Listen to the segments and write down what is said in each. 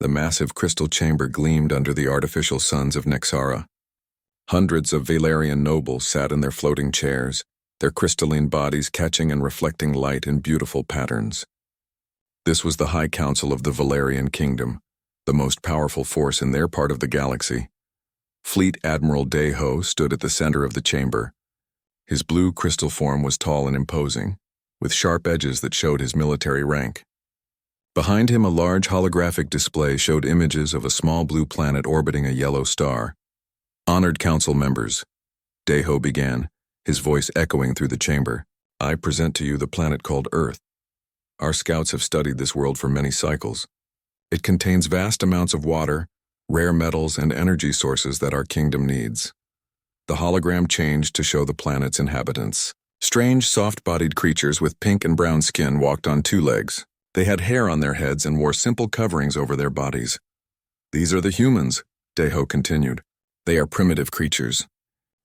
The massive crystal chamber gleamed under the artificial suns of Nexara. Hundreds of Valerian nobles sat in their floating chairs, their crystalline bodies catching and reflecting light in beautiful patterns. This was the High Council of the Valerian Kingdom, the most powerful force in their part of the galaxy. Fleet Admiral Deho stood at the center of the chamber. His blue crystal form was tall and imposing, with sharp edges that showed his military rank. Behind him, a large holographic display showed images of a small blue planet orbiting a yellow star. Honored council members, Deho began, his voice echoing through the chamber. I present to you the planet called Earth. Our scouts have studied this world for many cycles. It contains vast amounts of water, rare metals, and energy sources that our kingdom needs. The hologram changed to show the planet's inhabitants. Strange, soft-bodied creatures with pink and brown skin walked on two legs. They had hair on their heads and wore simple coverings over their bodies. These are the humans, Deho continued. They are primitive creatures.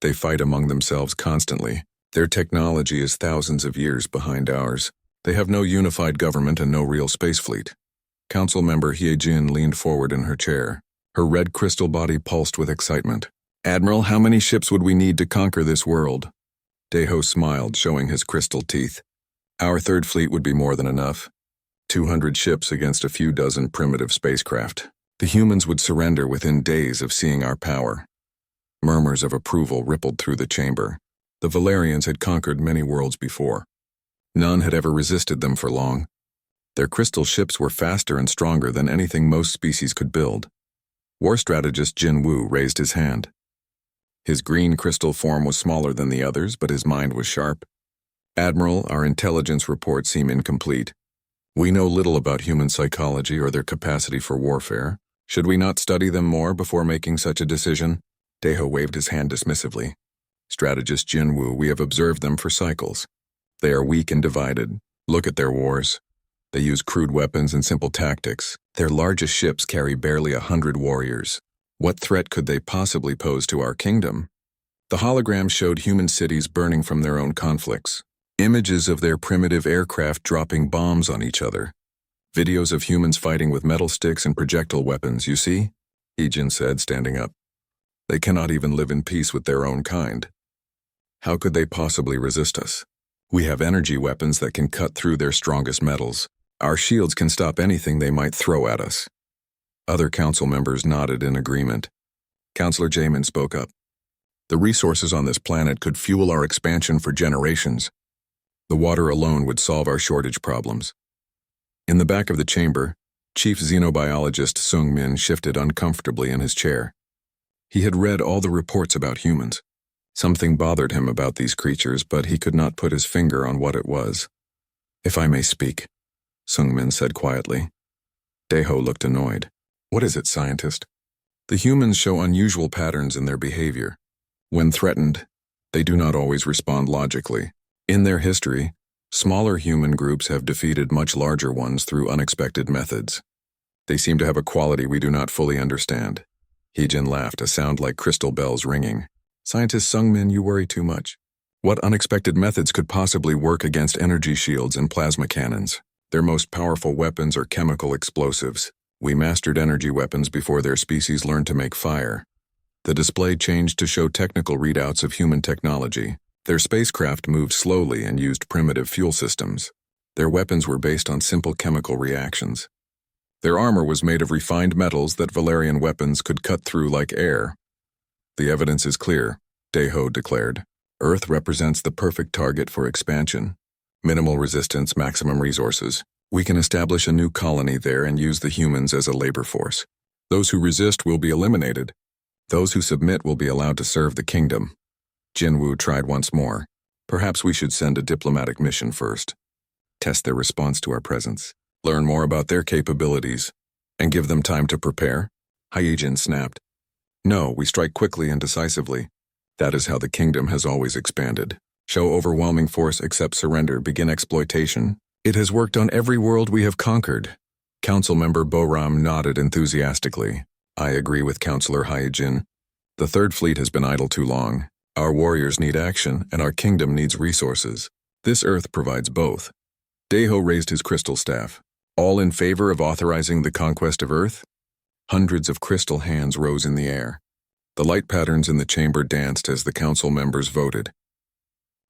They fight among themselves constantly. Their technology is thousands of years behind ours. They have no unified government and no real space fleet. Council member Hyejin leaned forward in her chair. Her red crystal body pulsed with excitement. Admiral, how many ships would we need to conquer this world? Deho smiled, showing his crystal teeth. Our third fleet would be more than enough. 200 ships against a few dozen primitive spacecraft. The humans would surrender within days of seeing our power. Murmurs of approval rippled through the chamber. The Valerians had conquered many worlds before. None had ever resisted them for long. Their crystal ships were faster and stronger than anything most species could build. War strategist Jin Wu raised his hand. His green crystal form was smaller than the others, but his mind was sharp. Admiral, our intelligence reports seem incomplete. We know little about human psychology or their capacity for warfare. Should we not study them more before making such a decision? Deho waved his hand dismissively. Strategist Jin Wu, we have observed them for cycles. They are weak and divided. Look at their wars. They use crude weapons and simple tactics. Their largest ships carry barely 100 warriors. What threat could they possibly pose to our kingdom? The hologram showed human cities burning from their own conflicts. Images of their primitive aircraft dropping bombs on each other. Videos of humans fighting with metal sticks and projectile weapons, you see? Hyejin said, standing up. They cannot even live in peace with their own kind. How could they possibly resist us? We have energy weapons that can cut through their strongest metals. Our shields can stop anything they might throw at us. Other council members nodded in agreement. Councillor Jamin spoke up. The resources on this planet could fuel our expansion for generations. The water alone would solve our shortage problems. In the back of the chamber, Chief Xenobiologist Sung Min shifted uncomfortably in his chair. He had read all the reports about humans. Something bothered him about these creatures, but he could not put his finger on what it was. If I may speak, Sung Min said quietly. Deho looked annoyed. What is it, scientist? The humans show unusual patterns in their behavior. When threatened, they do not always respond logically. In their history, smaller human groups have defeated much larger ones through unexpected methods. They seem to have a quality we do not fully understand. Hyejin laughed, a sound like crystal bells ringing. Scientist Sung Min, you worry too much. What unexpected methods could possibly work against energy shields and plasma cannons? Their most powerful weapons are chemical explosives. We mastered energy weapons before their species learned to make fire. The display changed to show technical readouts of human technology. Their spacecraft moved slowly and used primitive fuel systems. Their weapons were based on simple chemical reactions. Their armor was made of refined metals that Valerian weapons could cut through like air. The evidence is clear, Deho declared. Earth represents the perfect target for expansion. Minimal resistance, maximum resources. We can establish a new colony there and use the humans as a labor force. Those who resist will be eliminated. Those who submit will be allowed to serve the kingdom. Jin Wu tried once more. Perhaps we should send a diplomatic mission first. Test their response to our presence. Learn more about their capabilities. And give them time to prepare? Hyejin snapped. No, we strike quickly and decisively. That is how the kingdom has always expanded. Show overwhelming force, accept surrender, begin exploitation. It has worked on every world we have conquered. Council member Boram nodded enthusiastically. I agree with Councillor Hyejin. The Third Fleet has been idle too long. Our warriors need action, and our kingdom needs resources. This Earth provides both. Deho raised his crystal staff. All in favor of authorizing the conquest of Earth? Hundreds of crystal hands rose in the air. The light patterns in the chamber danced as the council members voted.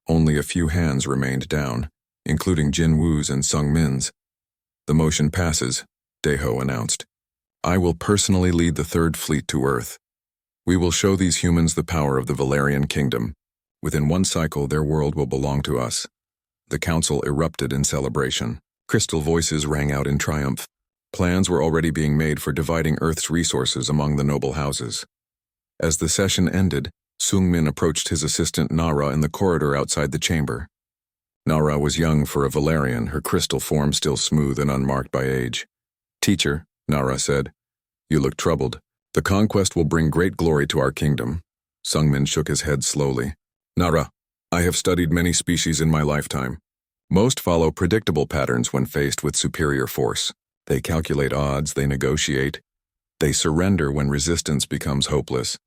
Only a few hands remained down, including Jin Woo's and Sung Min's. "The motion passes," Daeho announced. "I will personally lead the Third Fleet to Earth. We will show these humans the power of the Valerian Kingdom. Within one cycle, their world will belong to us." The council erupted in celebration. Crystal voices rang out in triumph. Plans were already being made for dividing Earth's resources among the noble houses. As the session ended, Sung-min approached his assistant Nara in the corridor outside the chamber. Nara was young for a Valerian, her crystal form still smooth and unmarked by age. "Teacher," Nara said, "you look troubled. The conquest will bring great glory to our kingdom." Sung-min shook his head slowly. "Nara, I have studied many species in my lifetime. Most follow predictable patterns when faced with superior force. They calculate odds, they negotiate. They surrender when resistance becomes hopeless.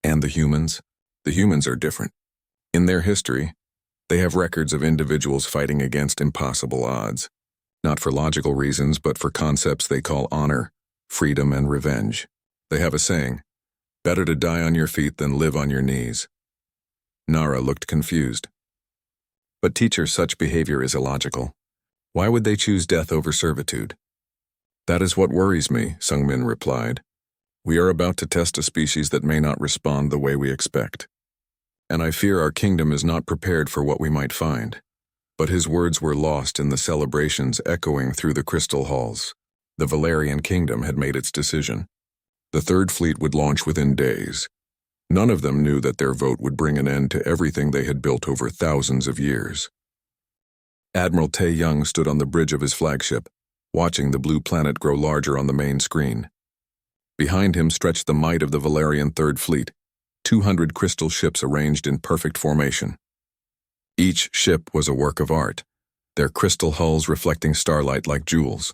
And the humans? The humans are different. In their history, they have records of individuals fighting against impossible odds. Not for logical reasons, but for concepts they call honor, freedom, and revenge. They have a saying, 'Better to die on your feet than live on your knees.'" Nara looked confused. "But teacher, such behavior is illogical. Why would they choose death over servitude?" "That is what worries me," Sung-min replied. "We are about to test a species that may not respond the way we expect. And I fear our kingdom is not prepared for what we might find." But his words were lost in the celebrations echoing through the crystal halls. The Valerian Kingdom had made its decision. The Third Fleet would launch within days. None of them knew that their vote would bring an end to everything they had built over thousands of years. Admiral Tae-young stood on the bridge of his flagship, watching the blue planet grow larger on the main screen. Behind him stretched the might of the Valerian Third Fleet, 200 crystal ships arranged in perfect formation. Each ship was a work of art, their crystal hulls reflecting starlight like jewels.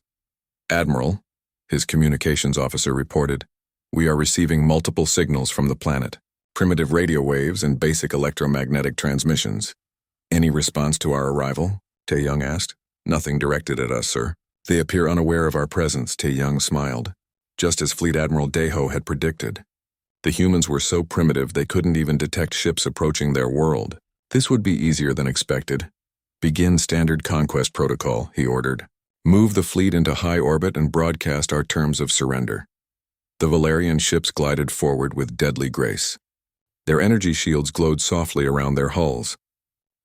"Admiral," his communications officer reported, "we are receiving multiple signals from the planet, primitive radio waves and basic electromagnetic transmissions." "Any response to our arrival?" Tae-young asked. "Nothing directed at us, sir. They appear unaware of our presence," Tae-young smiled, just as Fleet Admiral Daeho had predicted. The humans were so primitive they couldn't even detect ships approaching their world. "This would be easier than expected. Begin standard conquest protocol," he ordered. "Move the fleet into high orbit and broadcast our terms of surrender." The Valerian ships glided forward with deadly grace. Their energy shields glowed softly around their hulls.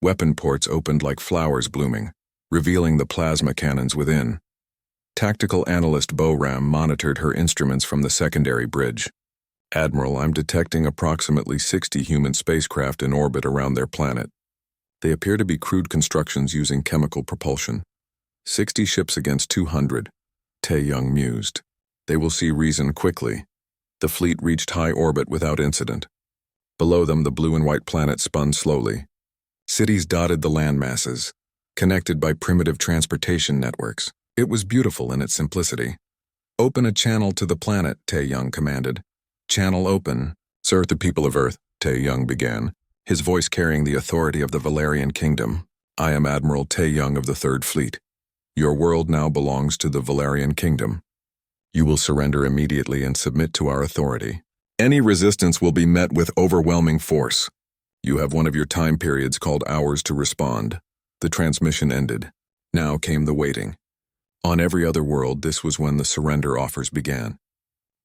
Weapon ports opened like flowers blooming, revealing the plasma cannons within. Tactical analyst Boram monitored her instruments from the secondary bridge. "Admiral, I'm detecting approximately 60 human spacecraft in orbit around their planet. They appear to be crude constructions using chemical propulsion. 60 ships against 200, Tae-young mused. They will see reason quickly." The fleet reached high orbit without incident. Below them, the blue and white planet spun slowly. Cities dotted the land masses, connected by primitive transportation networks. It was beautiful in its simplicity. "Open a channel to the planet," Tae-young commanded. "Channel open." "Sir, the people of Earth," Tae-young began, his voice carrying the authority of the Valerian Kingdom. "I am Admiral Tae-young of the Third Fleet. Your world now belongs to the Valerian Kingdom. You will surrender immediately and submit to our authority. Any resistance will be met with overwhelming force. You have one of your time periods called hours to respond." The transmission ended. Now came the waiting. On every other world, this was when the surrender offers began.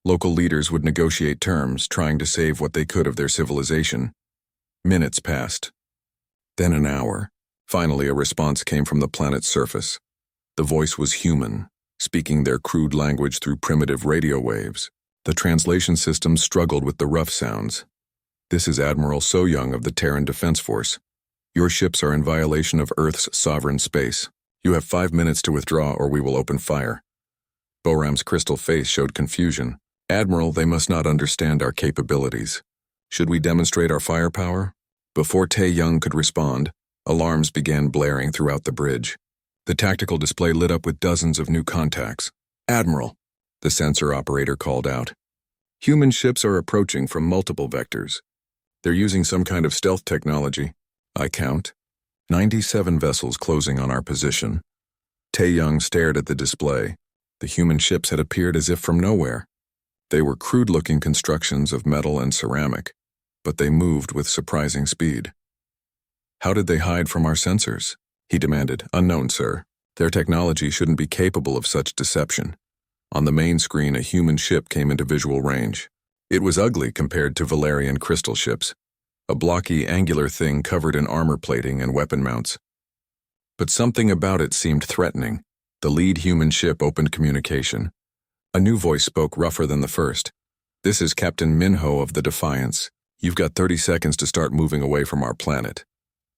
Local leaders would negotiate terms, trying to save what they could of their civilization. Minutes passed. Then an hour. Finally, a response came from the planet's surface. The voice was human, speaking their crude language through primitive radio waves. The translation system struggled with the rough sounds. "This is Admiral So-young of the Terran Defense Force. Your ships are in violation of Earth's sovereign space. You have 5 minutes to withdraw or we will open fire." Boram's crystal face showed confusion. "Admiral, they must not understand our capabilities. Should we demonstrate our firepower?" Before Tae-young could respond, alarms began blaring throughout the bridge. The tactical display lit up with dozens of new contacts. "Admiral," the sensor operator called out. "Human ships are approaching from multiple vectors. They're using some kind of stealth technology. I count 97 vessels closing on our position." Tae-young stared at the display. The human ships had appeared as if from nowhere. They were crude-looking constructions of metal and ceramic, but they moved with surprising speed. "How did they hide from our sensors?" he demanded. "Unknown, sir. Their technology shouldn't be capable of such deception." On the main screen, a human ship came into visual range. It was ugly compared to Valerian crystal ships, a blocky, angular thing covered in armor plating and weapon mounts. But something about it seemed threatening. The lead human ship opened communication. A new voice spoke, rougher than the first. "This is Captain Minho of the Defiance. You've got 30 seconds to start moving away from our planet."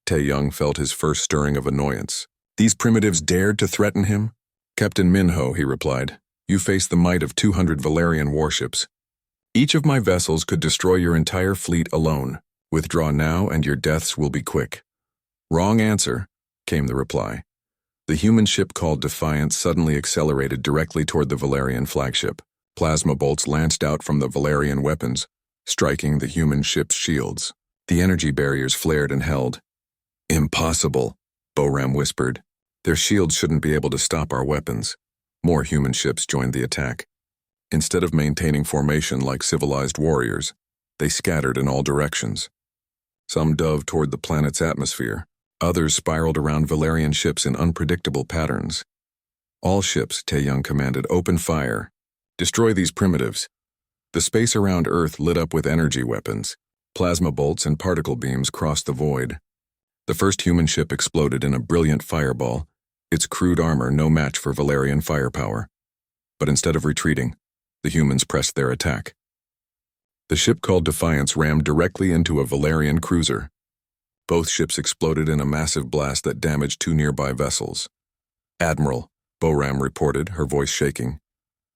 Tae-young felt his first stirring of annoyance. These primitives dared to threaten him? "Captain Minho," he replied, "you face the might of 200 Valerian warships. Each of my vessels could destroy your entire fleet alone. Withdraw now and your deaths will be quick." "Wrong answer," came the reply. The human ship called Defiance suddenly accelerated directly toward the Valerian flagship. Plasma bolts lanced out from the Valerian weapons, striking the human ship's shields. The energy barriers flared and held. "Impossible," Boram whispered. "Their shields shouldn't be able to stop our weapons." More human ships joined the attack. Instead of maintaining formation like civilized warriors, they scattered in all directions. Some dove toward the planet's atmosphere. Others spiraled around Valerian ships in unpredictable patterns. "All ships," Tae-young commanded, "open fire. Destroy these primitives." The space around Earth lit up with energy weapons. Plasma bolts and particle beams crossed the void. The first human ship exploded in a brilliant fireball, its crude armor no match for Valerian firepower. But instead of retreating, the humans pressed their attack. The ship called Defiance rammed directly into a Valerian cruiser. Both ships exploded in a massive blast that damaged two nearby vessels. "Admiral," Boram reported, her voice shaking.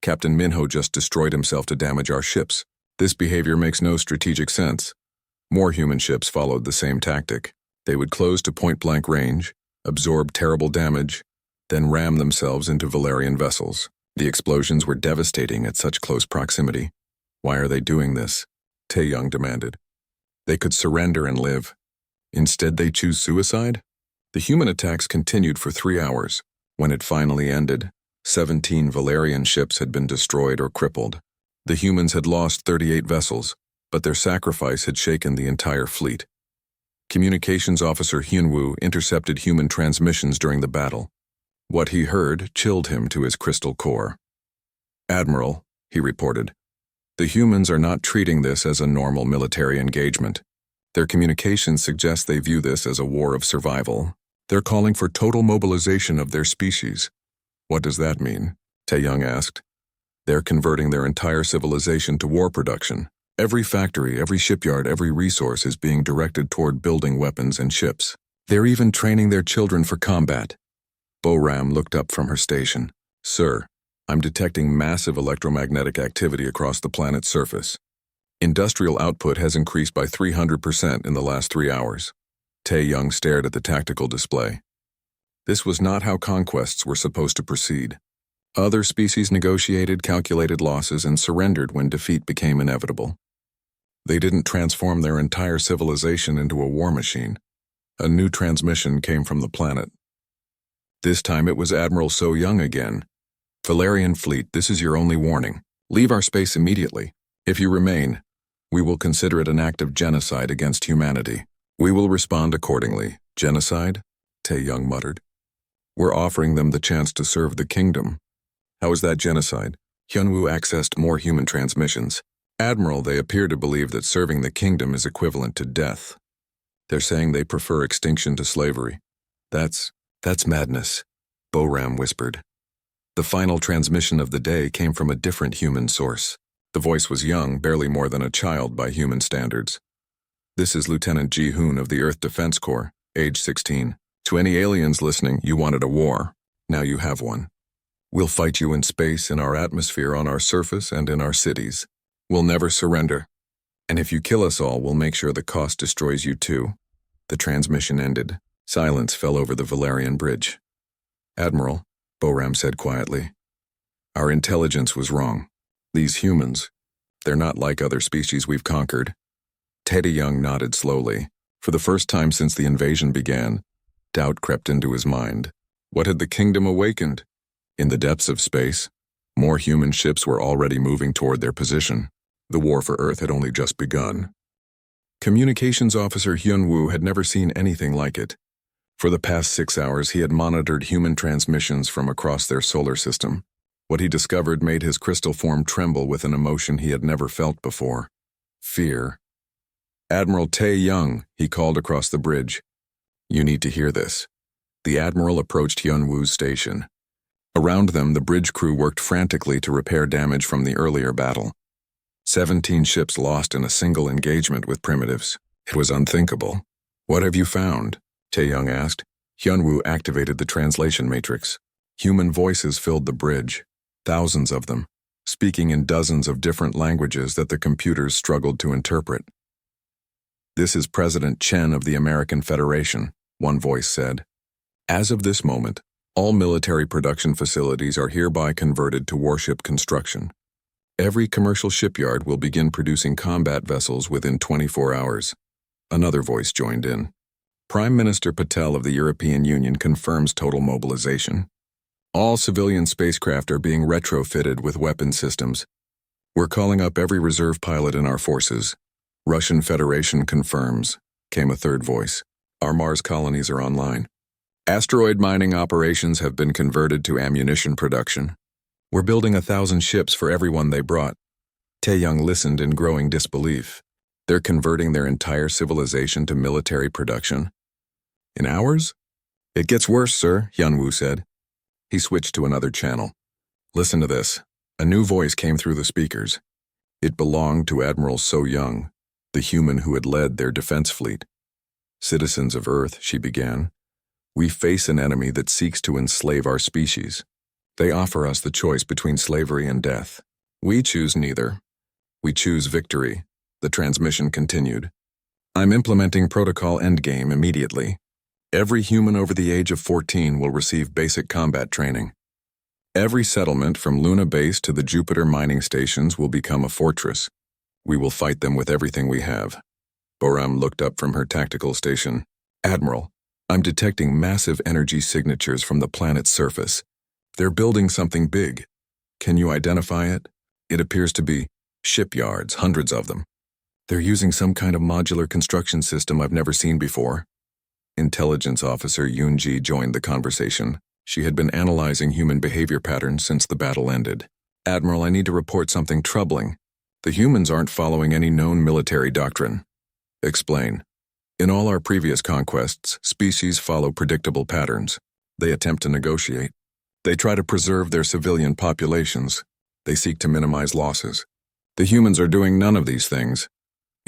"Captain Minho just destroyed himself to damage our ships. This behavior makes no strategic sense." More human ships followed the same tactic. They would close to point-blank range, absorb terrible damage, then ram themselves into Valerian vessels. The explosions were devastating at such close proximity. "Why are they doing this?" Tae-young demanded. "They could surrender and live. Instead, they choose suicide?" The human attacks continued for 3 hours. When it finally ended, 17 Valerian ships had been destroyed or crippled. The humans had lost 38 vessels, but their sacrifice had shaken the entire fleet. Communications officer Hyunwoo intercepted human transmissions during the battle. What he heard chilled him to his crystal core. "Admiral," he reported, "the humans are not treating this as a normal military engagement. Their communications suggest they view this as a war of survival. They're calling for total mobilization of their species." "What does that mean?" Tae-young asked. "They're converting their entire civilization to war production. Every factory, every shipyard, every resource is being directed toward building weapons and ships. They're even training their children for combat." Boram looked up from her station. "Sir, I'm detecting massive electromagnetic activity across the planet's surface. Industrial output has increased by 300% in the last 3 hours. Tae-young stared at the tactical display. This was not how conquests were supposed to proceed. Other species negotiated, calculated losses, and surrendered when defeat became inevitable. They didn't transform their entire civilization into a war machine. A new transmission came from the planet. This time it was Admiral So-young again. "Valerian fleet, this is your only warning. Leave our space immediately. If you remain, we will consider it an act of genocide against humanity. We will respond accordingly." "Genocide?" Tae-young muttered. "We're offering them the chance to serve the kingdom." "How is that genocide?" Hyunwoo accessed more human transmissions. "Admiral, they appear to believe that serving the kingdom is equivalent to death. They're saying they prefer extinction to slavery." That's madness," Boram whispered. The final transmission of the day came from a different human source. The voice was young, barely more than a child by human standards. "This is Lieutenant Ji-hoon of the Earth Defense Corps, age 16. To any aliens listening, you wanted a war. Now you have one. We'll fight you in space, in our atmosphere, on our surface, and in our cities. We'll never surrender. And if you kill us all, we'll make sure the cost destroys you too." The transmission ended. Silence fell over the Valerian bridge. "Admiral," Boram said quietly, "our intelligence was wrong. These humans, they're not like other species we've conquered." Tae-young nodded slowly. For the first time since the invasion began, doubt crept into his mind. What had the kingdom awakened? In the depths of space, More human ships were already moving toward their position. The war for Earth had only just begun. Communications Officer Hyun-woo had never seen anything like it. For the past 6 hours, he had monitored human transmissions from across their solar system. What he discovered made his crystal form tremble with an emotion he had never felt before. Fear. "Admiral Tae-young," he called across the bridge. "You need to hear this." The Admiral approached Hyun-woo's station. Around them, the bridge crew worked frantically to repair damage from the earlier battle. 17 ships lost in a single engagement with primitives. It was unthinkable. "What have you found?" Tae-young asked. Hyun-woo activated the translation matrix. Human voices filled the bridge, thousands of them, speaking in dozens of different languages that the computers struggled to interpret. "This is President Chen of the American Federation," one voice said. "As of this moment, all military production facilities are hereby converted to warship construction. Every commercial shipyard will begin producing combat vessels within 24 hours. Another voice joined in. "Prime Minister Patel of the European Union confirms total mobilization. All civilian spacecraft are being retrofitted with weapon systems. We're calling up every reserve pilot in our forces. Russian Federation confirms," came a third voice. "Our Mars colonies are online. Asteroid mining operations have been converted to ammunition production. We're building 1,000 ships for everyone they brought." Tae-young listened in growing disbelief. They're converting their entire civilization to military production? In hours? "It gets worse, sir," Hyun-woo said. He switched to another channel. "Listen to this." A new voice came through the speakers. It belonged to Admiral So-young, the human who had led their defense fleet. "Citizens of Earth," she began, "we face an enemy that seeks to enslave our species. They offer us the choice between slavery and death. We choose neither. We choose victory." The transmission continued. "I'm implementing Protocol Endgame immediately. Every human over the age of 14 will receive basic combat training. Every settlement from Luna Base to the Jupiter mining stations will become a fortress. We will fight them with everything we have." Boram looked up from her tactical station. "Admiral, I'm detecting massive energy signatures from the planet's surface. They're building something big. Can you identify it? It appears to be shipyards, hundreds of them. They're using some kind of modular construction system I've never seen before." Intelligence Officer Yoon-ji joined the conversation. She had been analyzing human behavior patterns since the battle ended. "Admiral, I need to report something troubling. The humans aren't following any known military doctrine." "Explain." "In all our previous conquests, species follow predictable patterns. They attempt to negotiate. They try to preserve their civilian populations. They seek to minimize losses. The humans are doing none of these things."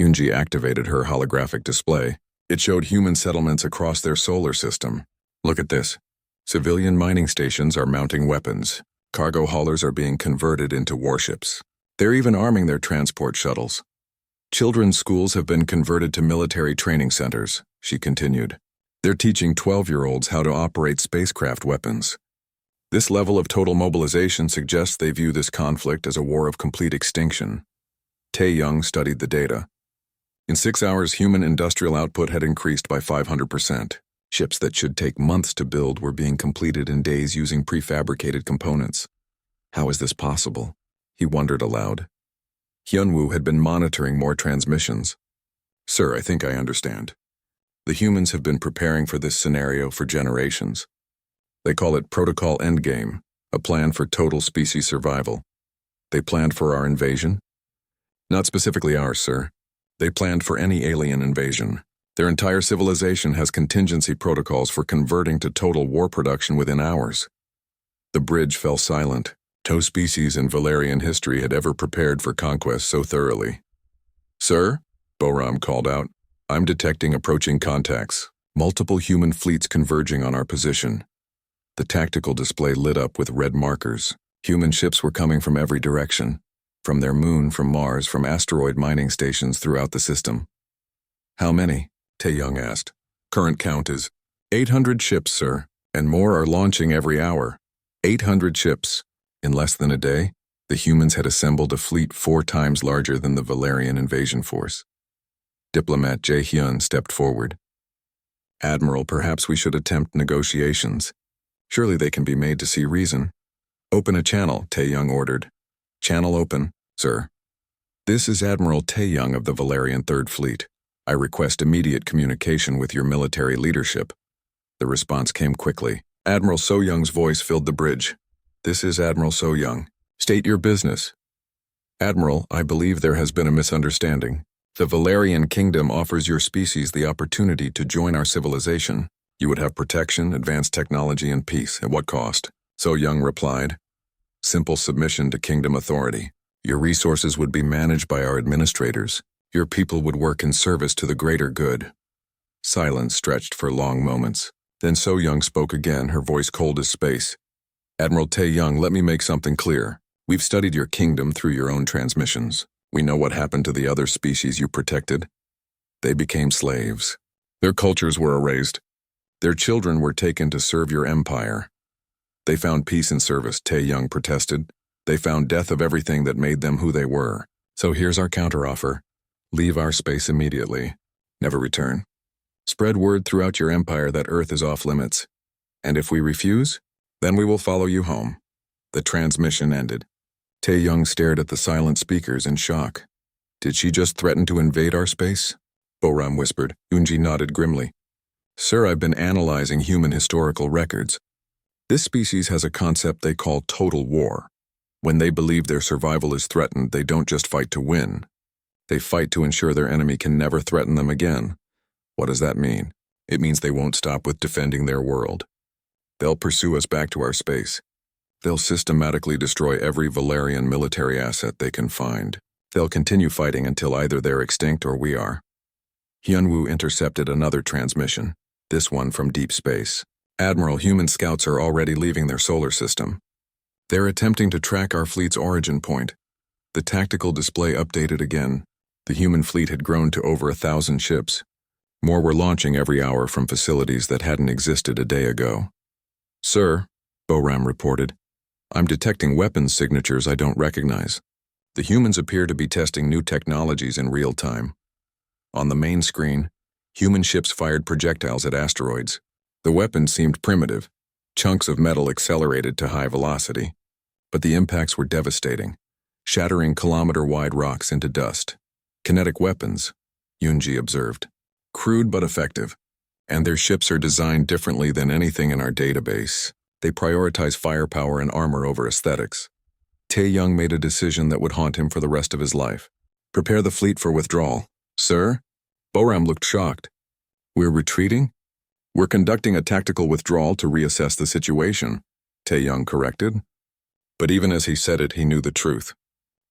Yoon-ji activated her holographic display. It showed human settlements across their solar system. "Look at this. Civilian mining stations are mounting weapons. Cargo haulers are being converted into warships. They're even arming their transport shuttles. Children's schools have been converted to military training centers," she continued. "They're teaching 12-year-olds how to operate spacecraft weapons. This level of total mobilization suggests they view this conflict as a war of complete extinction." Tae-young studied the data. In 6 hours, human industrial output had increased by 500%. Ships that should take months to build were being completed in days using prefabricated components. How is this possible? He wondered aloud. Hyun-woo had been monitoring more transmissions. "Sir, I think I understand. The humans have been preparing for this scenario for generations. They call it Protocol Endgame, a plan for total species survival. They planned for our invasion?" "Not specifically ours, sir. They planned for any alien invasion. Their entire civilization has contingency protocols for converting to total war production within hours." The bridge fell silent. No species in Valerian history had ever prepared for conquest so thoroughly. "Sir?" Boram called out. "I'm detecting approaching contacts. Multiple human fleets converging on our position." The tactical display lit up with red markers. Human ships were coming from every direction. From their moon, from Mars, from asteroid mining stations throughout the system. "How many?" Tae-young asked. "Current count is 800 ships, sir, and more are launching every hour. 800 ships. In less than a day, the humans had assembled a fleet 4 times larger than the Valerian invasion force." Diplomat Jae-hyun stepped forward. "Admiral, perhaps we should attempt negotiations. Surely they can be made to see reason." Open a channel, Tae-young ordered. Channel open, sir. This is Admiral Tae-young of the Valerian Third Fleet. I request immediate communication with your military leadership. The response came quickly. Admiral So-young's voice filled the bridge. This is Admiral So-young. State your business. Admiral, I believe there has been a misunderstanding. The Valerian Kingdom offers your species the opportunity to join our civilization. You would have protection, advanced technology, and peace. At what cost? So-young replied. Simple submission to Kingdom authority. Your resources would be managed by our administrators. Your people would work in service to the greater good. Silence stretched for long moments. Then So-young spoke again, her voice cold as space. Admiral Tae-young, let me make something clear. We've studied your kingdom through your own transmissions. We know what happened to the other species you protected. They became slaves. Their cultures were erased. Their children were taken to serve your empire. They found peace in service, Tae-young protested. They found death of everything that made them who they were. So here's our counteroffer. Leave our space immediately. Never return. Spread word throughout your empire that Earth is off limits. And if we refuse, then we will follow you home. The transmission ended. Tae-young stared at the silent speakers in shock. Did she just threaten to invade our space? Boram whispered. Yoonji nodded grimly. Sir, I've been analyzing human historical records. This species has a concept they call total war. When they believe their survival is threatened, they don't just fight to win. They fight to ensure their enemy can never threaten them again. What does that mean? It means they won't stop with defending their world. They'll pursue us back to our space. They'll systematically destroy every Valerian military asset they can find. They'll continue fighting until either they're extinct or we are. Hyunwoo intercepted another transmission, this one from deep space. Admiral, human scouts are already leaving their solar system. They're attempting to track our fleet's origin point. The tactical display updated again. The human fleet had grown to over 1,000 ships. More were launching every hour from facilities that hadn't existed a day ago. Sir, Boram reported, I'm detecting weapons signatures I don't recognize. The humans appear to be testing new technologies in real time. On the main screen, human ships fired projectiles at asteroids. The weapons seemed primitive. Chunks of metal accelerated to high velocity. But the impacts were devastating, shattering kilometer-wide rocks into dust. Kinetic weapons, Yoonji observed. Crude but effective. And their ships are designed differently than anything in our database. They prioritize firepower and armor over aesthetics. Tae-young made a decision that would haunt him for the rest of his life. Prepare the fleet for withdrawal. Sir? Boram looked shocked. We're retreating? We're conducting a tactical withdrawal to reassess the situation, Tae-young corrected. But even as he said it, he knew the truth.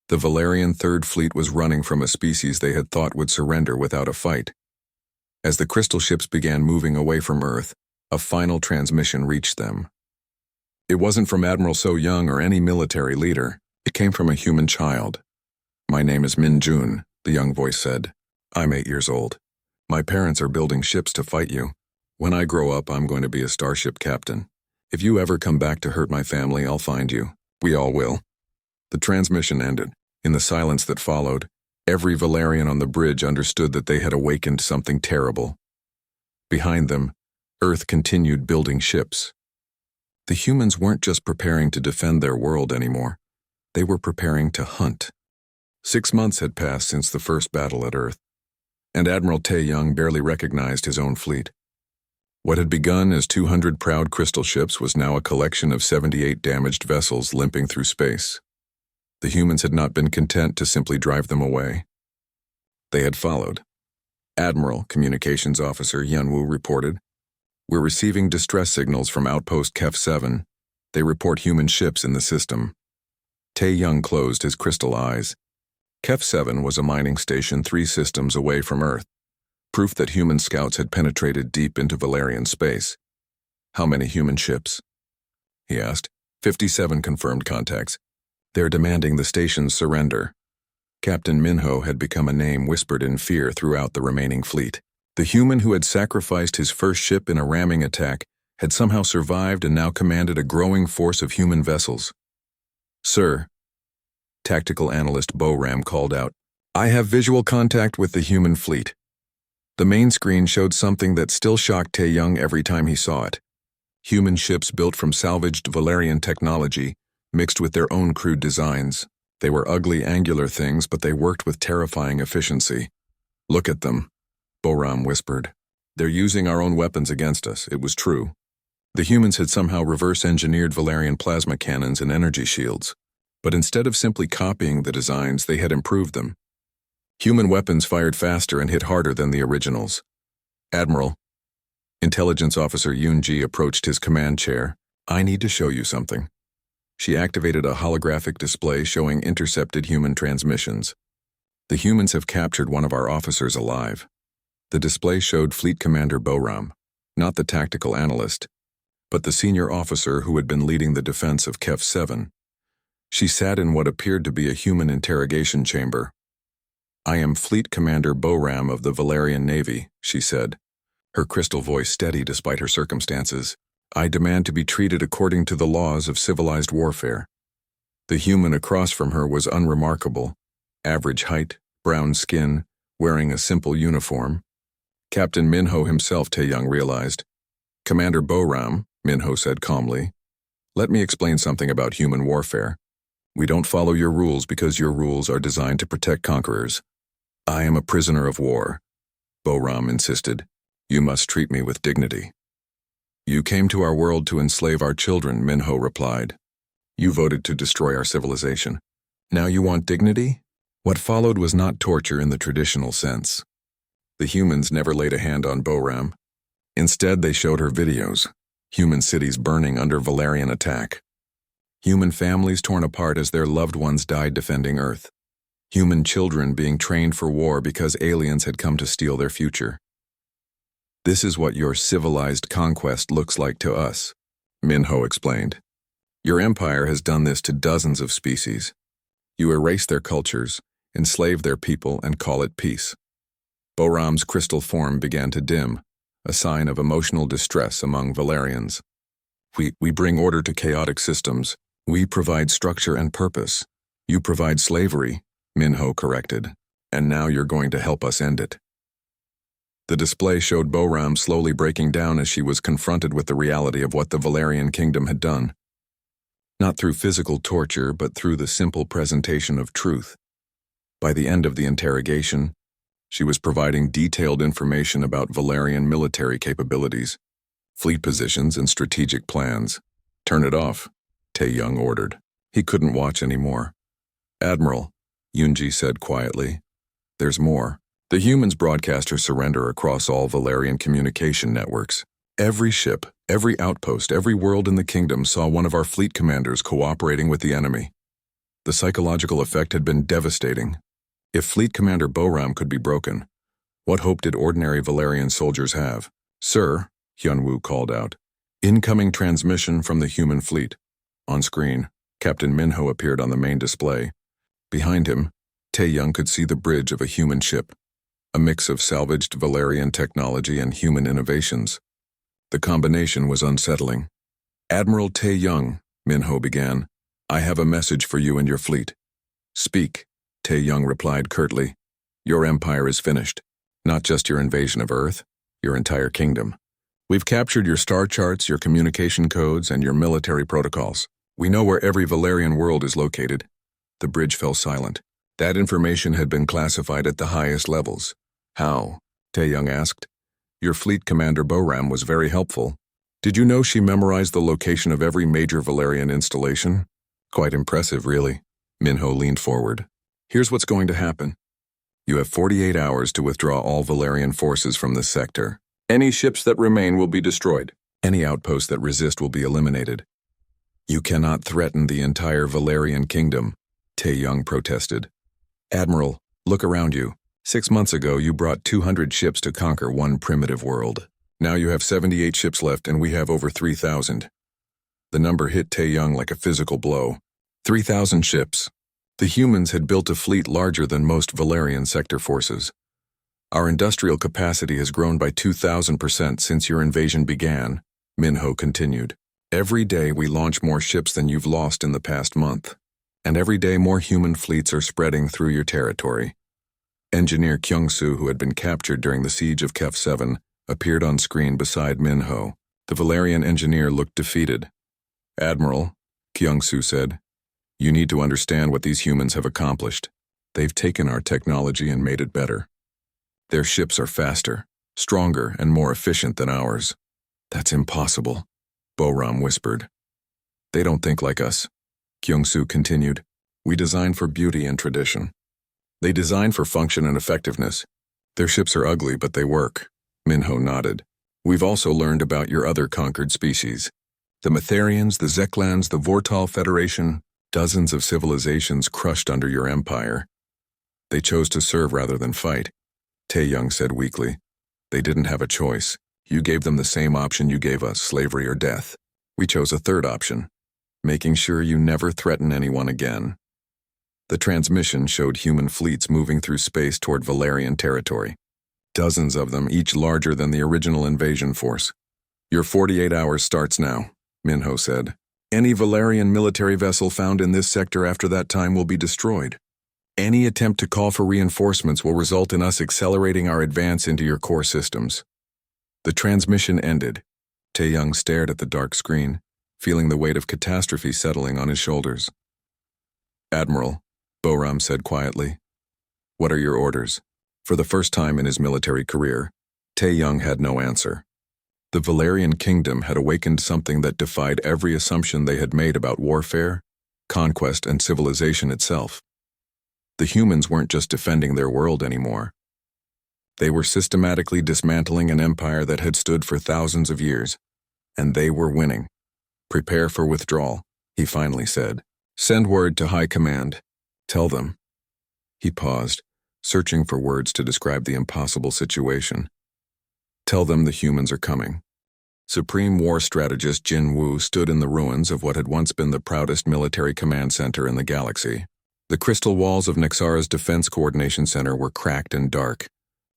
The Valerian Third Fleet was running from a species they had thought would surrender without a fight. As the crystal ships began moving away from Earth, a final transmission reached them. It wasn't from Admiral So-young or any military leader. It came from a human child. My name is Min-jun, the young voice said. I'm 8 years old. My parents are building ships to fight you. When I grow up, I'm going to be a starship captain. If you ever come back to hurt my family, I'll find you. We all will. The transmission ended. In the silence that followed, every Valerian on the bridge understood that they had awakened something terrible. Behind them, Earth continued building ships. The humans weren't just preparing to defend their world anymore. They were preparing to hunt. 6 months had passed since the first battle at Earth, and Admiral Tae-young barely recognized his own fleet. What had begun as 200 proud crystal ships was now a collection of 78 damaged vessels limping through space. The humans had not been content to simply drive them away. They had followed. Admiral, Communications Officer Hyunwoo reported, We're receiving distress signals from Outpost KEF-7. They report human ships in the system. Tae-young closed his crystal eyes. KEF-7 was a mining station 3 systems away from Earth. Proof that human scouts had penetrated deep into Valerian space. How many human ships? He asked. 57 confirmed contacts. They're demanding the station's surrender. Captain Minho had become a name whispered in fear throughout the remaining fleet. The human who had sacrificed his first ship in a ramming attack had somehow survived and now commanded a growing force of human vessels. Sir, tactical analyst Boram called out, I have visual contact with the human fleet. The main screen showed something that still shocked Tae-young every time he saw it. Human ships built from salvaged Valerian technology, mixed with their own crude designs. They were ugly, angular things, but they worked with terrifying efficiency. "Look at them," Boram whispered. "They're using our own weapons against us." It was true. The humans had somehow reverse-engineered Valerian plasma cannons and energy shields, but instead of simply copying the designs, they had improved them. Human weapons fired faster and hit harder than the originals. "Admiral," Intelligence Officer Yoon-ji approached his command chair. "I need to show you something." She activated a holographic display showing intercepted human transmissions. "The humans have captured one of our officers alive." The display showed Fleet Commander Boram, not the tactical analyst, but the senior officer who had been leading the defense of KEF 7. She sat in what appeared to be a human interrogation chamber. "I am Fleet Commander Boram of the Valerian Navy," she said, her crystal voice steady despite her circumstances. "I demand to be treated according to the laws of civilized warfare." The human across from her was unremarkable. Average height, brown skin, wearing a simple uniform. Captain Minho himself, Tae-young realized. "Commander Boram," Minho said calmly, "let me explain something about human warfare. We don't follow your rules because your rules are designed to protect conquerors." "I am a prisoner of war," Boram insisted. "You must treat me with dignity." "You came to our world to enslave our children," Minho replied. "You voted to destroy our civilization. Now you want dignity?" What followed was not torture in the traditional sense. The humans never laid a hand on Boram. Instead, they showed her videos. Human cities burning under Valerian attack. Human families torn apart as their loved ones died defending Earth. Human children being trained for war because aliens had come to steal their future. "This is what your civilized conquest looks like to us," Minho explained. "Your empire has done this to dozens of species. You erase their cultures, enslave their people, and call it peace." Boram's crystal form began to dim, a sign of emotional distress among Valerians. We bring order to chaotic systems. We provide structure and purpose. You provide slavery," Minho corrected. "And now you're going to help us end it." The display showed Boram slowly breaking down as she was confronted with the reality of what the Valerian kingdom had done. Not through physical torture, but through the simple presentation of truth. By the end of the interrogation, she was providing detailed information about Valerian military capabilities, fleet positions, and strategic plans. "Turn it off," Tae-young ordered. He couldn't watch anymore. "Admiral," Yoon-ji said quietly, "there's more." The humans broadcast her surrender across all Valerian communication networks. Every ship, every outpost, every world in the kingdom saw one of our fleet commanders cooperating with the enemy. The psychological effect had been devastating. If Fleet Commander Boram could be broken, what hope did ordinary Valerian soldiers have? "Sir," Hyunwoo called out. "Incoming transmission from the human fleet." On screen, Captain Minho appeared on the main display. Behind him, Tae-young could see the bridge of a human ship, a mix of salvaged Valerian technology and human innovations. The combination was unsettling. "Admiral Tae-young," Minho began, "I have a message for you and your fleet." "Speak," Tae-young replied curtly. "Your empire is finished. Not just your invasion of Earth, your entire kingdom. We've captured your star charts, your communication codes, and your military protocols. We know where every Valerian world is located." The bridge fell silent. That information had been classified at the highest levels. "How?" Tae-young asked. "Your fleet commander Boram was very helpful. Did you know she memorized the location of every major Valerian installation?" "Quite impressive, really." Minho leaned forward. "Here's what's going to happen. You have 48 hours to withdraw all Valerian forces from this sector. Any ships that remain will be destroyed. Any outposts that resist will be eliminated. You cannot threaten the entire Valerian kingdom," Tae-young protested. "Admiral, look around you. 6 months ago, you brought 200 ships to conquer one primitive world. Now you have 78 ships left and we have over 3,000. The number hit Tae-young like a physical blow. 3,000 ships. The humans had built a fleet larger than most Valerian sector forces. "Our industrial capacity has grown by 2,000% since your invasion began," Minho continued. "Every day we launch more ships than you've lost in the past month. And every day more human fleets are spreading through your territory." Engineer Kyung-soo, who had been captured during the siege of KEF 7, appeared on screen beside Minho. The Valerian engineer looked defeated. "Admiral," Kyung-soo said, You need to understand what these humans have accomplished. They've taken our technology and made it better. Their ships are faster, stronger, and more efficient than ours. That's impossible, Boram whispered. They don't think like us, Kyung-soo continued. We design for beauty and tradition. They design for function and effectiveness. Their ships are ugly, but they work. Minho nodded. We've also learned about your other conquered species. The Matharians, the Zeklans, the Vortal Federation, dozens of civilizations crushed under your empire. They chose to serve rather than fight, Tae-young said weakly. They didn't have a choice. You gave them the same option you gave us, slavery or death. We chose a third option, making sure you never threaten anyone again. The transmission showed human fleets moving through space toward Valerian territory. Dozens of them, each larger than the original invasion force. Your 48 hours starts now, Minho said. Any Valerian military vessel found in this sector after that time will be destroyed. Any attempt to call for reinforcements will result in us accelerating our advance into your core systems. The transmission ended. Tae-young stared at the dark screen, feeling the weight of catastrophe settling on his shoulders. Admiral, Boram said quietly. What are your orders? For the first time in his military career, Tae-young had no answer. The Valerian kingdom had awakened something that defied every assumption they had made about warfare, conquest, and civilization itself. The humans weren't just defending their world anymore. They were systematically dismantling an empire that had stood for thousands of years, and they were winning. Prepare for withdrawal, he finally said. Send word to High Command. Tell them. He paused, searching for words to describe the impossible situation. Tell them the humans are coming. Supreme War Strategist Jin Woo stood in the ruins of what had once been the proudest military command center in the galaxy. The crystal walls of Nexara's Defense Coordination Center were cracked and dark.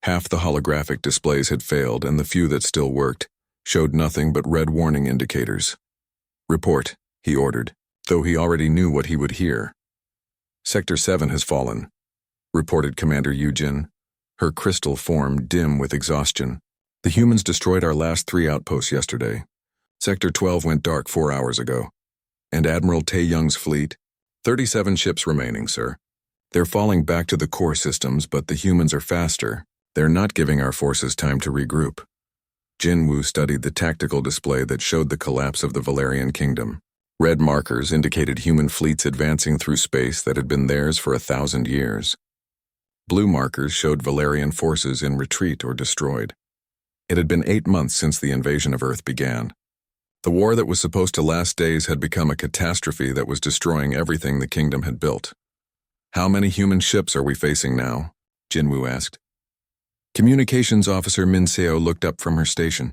Half the holographic displays had failed, and the few that still worked showed nothing but red warning indicators. Report, he ordered, though he already knew what he would hear. Sector 7 has fallen, reported Commander Yujin, her crystal form dim with exhaustion. The humans destroyed our last 3 outposts yesterday. Sector 12 went dark 4 hours ago. And Admiral Tae-young's fleet? 37 ships remaining, sir. They're falling back to the core systems, but the humans are faster. They're not giving our forces time to regroup. Jin Woo studied the tactical display that showed the collapse of the Valerian kingdom. Red markers indicated human fleets advancing through space that had been theirs for 1,000 years. Blue markers showed Valerian forces in retreat or destroyed. It had been 8 months since the invasion of Earth began. The war that was supposed to last days had become a catastrophe that was destroying everything the kingdom had built. How many human ships are we facing now? Jinwoo asked. Communications Officer Min Seo looked up from her station.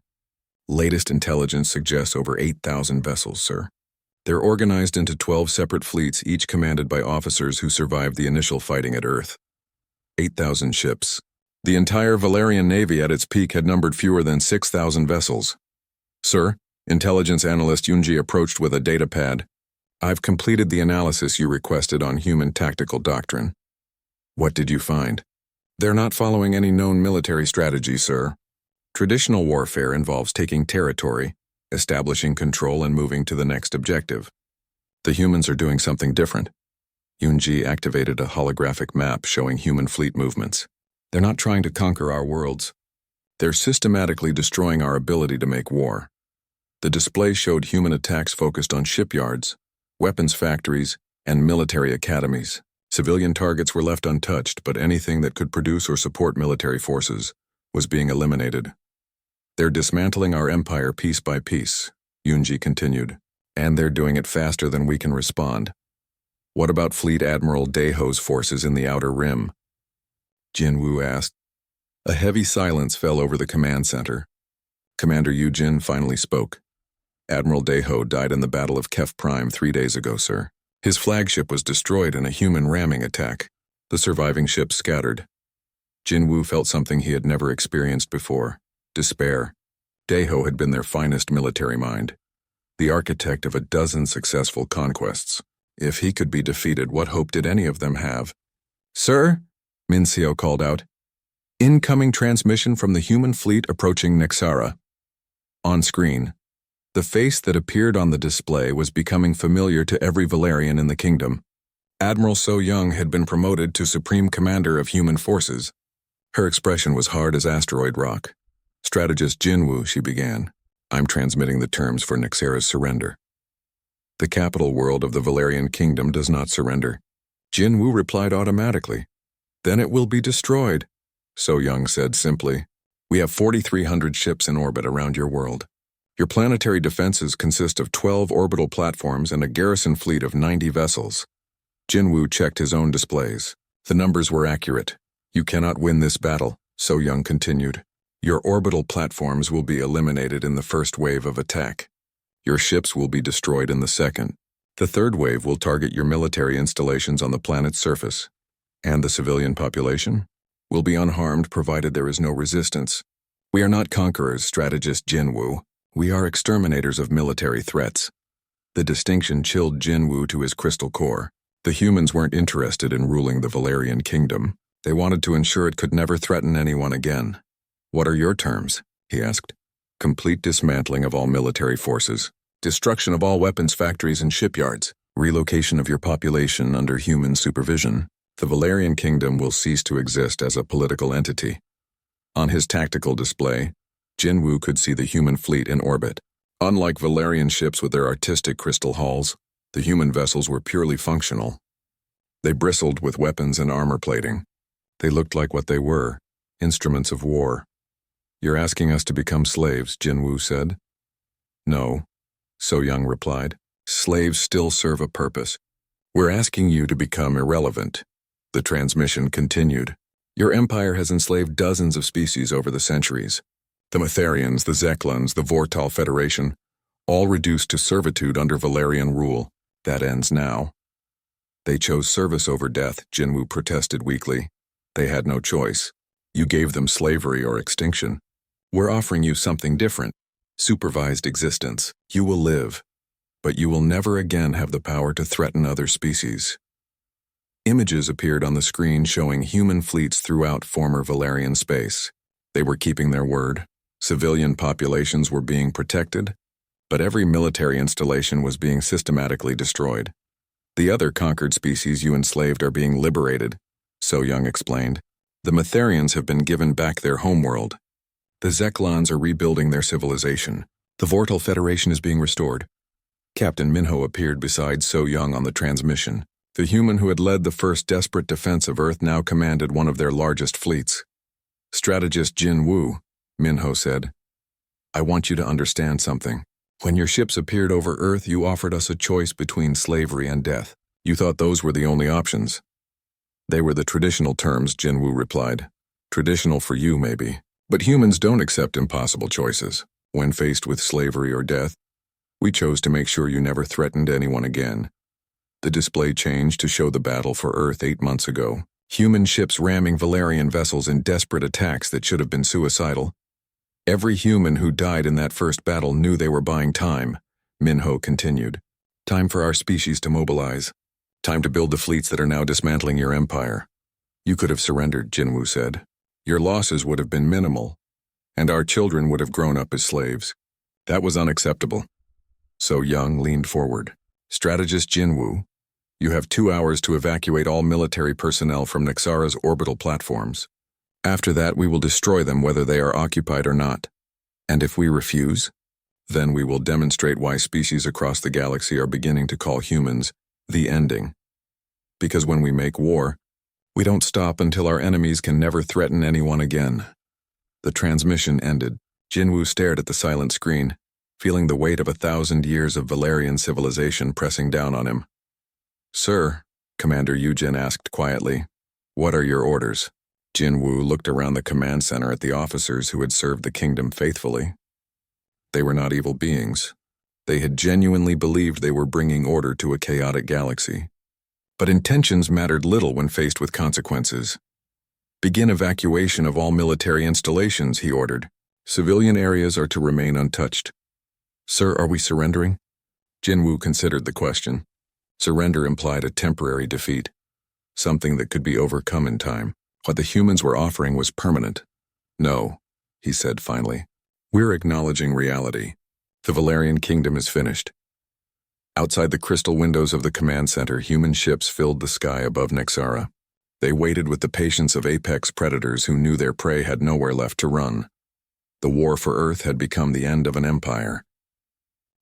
Latest intelligence suggests over 8,000 vessels, sir. They're organized into 12 separate fleets, each commanded by officers who survived the initial fighting at Earth. 8,000 ships. The entire Valerian Navy at its peak had numbered fewer than 6,000 vessels. Sir, Intelligence Analyst Yoonji approached with a data pad. I've completed the analysis you requested on human tactical doctrine. What did you find? They're not following any known military strategy, sir. Traditional warfare involves taking territory, establishing control, and moving to the next objective. The humans are doing something different. Yoonji activated a holographic map showing human fleet movements. They're not trying to conquer our worlds. They're systematically destroying our ability to make war. The display showed human attacks focused on shipyards, weapons factories, and military academies. Civilian targets were left untouched, but anything that could produce or support military forces was being eliminated. They're dismantling our empire piece by piece, Yoonji continued, and they're doing it faster than we can respond. What about Fleet Admiral Daeho's forces in the Outer Rim? Jinwoo asked. A heavy silence fell over the command center. Commander Yujin finally spoke. Admiral Daeho died in the Battle of Kef Prime 3 days ago, sir. His flagship was destroyed in a human ramming attack. The surviving ships scattered. Jinwoo felt something he had never experienced before: despair. Daeho had been their finest military mind, the architect of a dozen successful conquests. If he could be defeated, what hope did any of them have? Sir, Min Seo called out. Incoming transmission from the human fleet approaching Nexara. On screen, The face that appeared on the display was becoming familiar to every Valerian in the kingdom. Admiral So Young had been promoted to Supreme Commander of Human Forces. Her expression was hard as asteroid rock. Strategist Jinwoo, she began. I'm transmitting the terms for Nexera's surrender. The capital world of the Valerian kingdom does not surrender. Jinwoo replied automatically. Then it will be destroyed, So Young said simply. We have 4,300 ships in orbit around your world. Your planetary defenses consist of 12 orbital platforms and a garrison fleet of 90 vessels. Jinwoo checked his own displays. The numbers were accurate. You cannot win this battle, So Young continued. Your orbital platforms will be eliminated in the first wave of attack. Your ships will be destroyed in the second. The third wave will target your military installations on the planet's surface. And the civilian population will be unharmed provided there is no resistance. We are not conquerors, strategist Jinwoo. We are exterminators of military threats. The distinction chilled Jinwoo to his crystal core. The humans weren't interested in ruling the Valerian kingdom. They wanted to ensure it could never threaten anyone again. What are your terms? He asked. Complete dismantling of all military forces, destruction of all weapons factories and shipyards, relocation of your population under human supervision. The Valerian kingdom will cease to exist as a political entity. On his tactical display, Jinwoo could see the human fleet in orbit. Unlike Valerian ships with their artistic crystal hulls, the human vessels were purely functional. They bristled with weapons and armor plating. They looked like what they were, instruments of war. You're asking us to become slaves, Jinwoo said. No, So Young replied. Slaves still serve a purpose. We're asking you to become irrelevant. The transmission continued. Your empire has enslaved dozens of species over the centuries. The Metharians, the Zeklans, the Vortal Federation, all reduced to servitude under Valerian rule. That ends now. They chose service over death, Jinwoo protested weakly. They had no choice. You gave them slavery or extinction. We're offering you something different. Supervised existence. You will live, but you will never again have the power to threaten other species. Images appeared on the screen showing human fleets throughout former Valerian space. They were keeping their word. Civilian populations were being protected, but every military installation was being systematically destroyed. The other conquered species you enslaved are being liberated, So Young explained. The Metharians have been given back their homeworld. The Zeklans are rebuilding their civilization. The Vortal Federation is being restored. Captain Minho appeared beside So Young on the transmission. The human who had led the first desperate defense of Earth now commanded one of their largest fleets. Strategist Jinwoo, Minho said. I want you to understand something. When your ships appeared over Earth, you offered us a choice between slavery and death. You thought those were the only options. They were the traditional terms, Jinwoo replied. Traditional for you, maybe. But humans don't accept impossible choices. When faced with slavery or death, we chose to make sure you never threatened anyone again. The display changed to show the battle for Earth 8 months ago. Human ships ramming Valerian vessels in desperate attacks that should have been suicidal. Every human who died in that first battle knew they were buying time, Minho continued. Time for our species to mobilize. Time to build the fleets that are now dismantling your empire. You could have surrendered, Jinwoo said. Your losses would have been minimal, and our children would have grown up as slaves. That was unacceptable. So Young leaned forward. Strategist Jinwoo, you have 2 hours to evacuate all military personnel from Nexera's orbital platforms. After that, we will destroy them whether they are occupied or not. And if we refuse, then we will demonstrate why species across the galaxy are beginning to call humans the ending. Because when we make war, we don't stop until our enemies can never threaten anyone again. The transmission ended. Jinwoo stared at the silent screen, feeling the weight of 1,000 years of Valerian civilization pressing down on him. Sir, Commander Eugen asked quietly, what are your orders? Jinwoo looked around the command center at the officers who had served the kingdom faithfully. They were not evil beings. They had genuinely believed they were bringing order to a chaotic galaxy. But intentions mattered little when faced with consequences. Begin evacuation of all military installations, he ordered. Civilian areas are to remain untouched. Sir, are we surrendering? Jinwoo considered the question. Surrender implied a temporary defeat, something that could be overcome in time. What the humans were offering was permanent. No, he said finally. We're acknowledging reality. The Valerian kingdom is finished. Outside the crystal windows of the command center, human ships filled the sky above Nexara. They waited with the patience of apex predators who knew their prey had nowhere left to run. The war for Earth had become the end of an empire.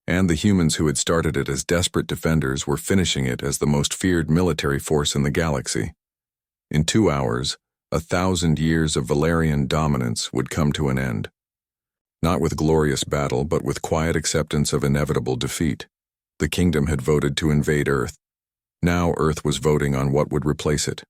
And the humans who had started it as desperate defenders were finishing it as the most feared military force in the galaxy. In 2 hours, 1,000 years of Valerian dominance would come to an end. Not with glorious battle, but with quiet acceptance of inevitable defeat. The kingdom had voted to invade Earth. Now Earth was voting on what would replace it.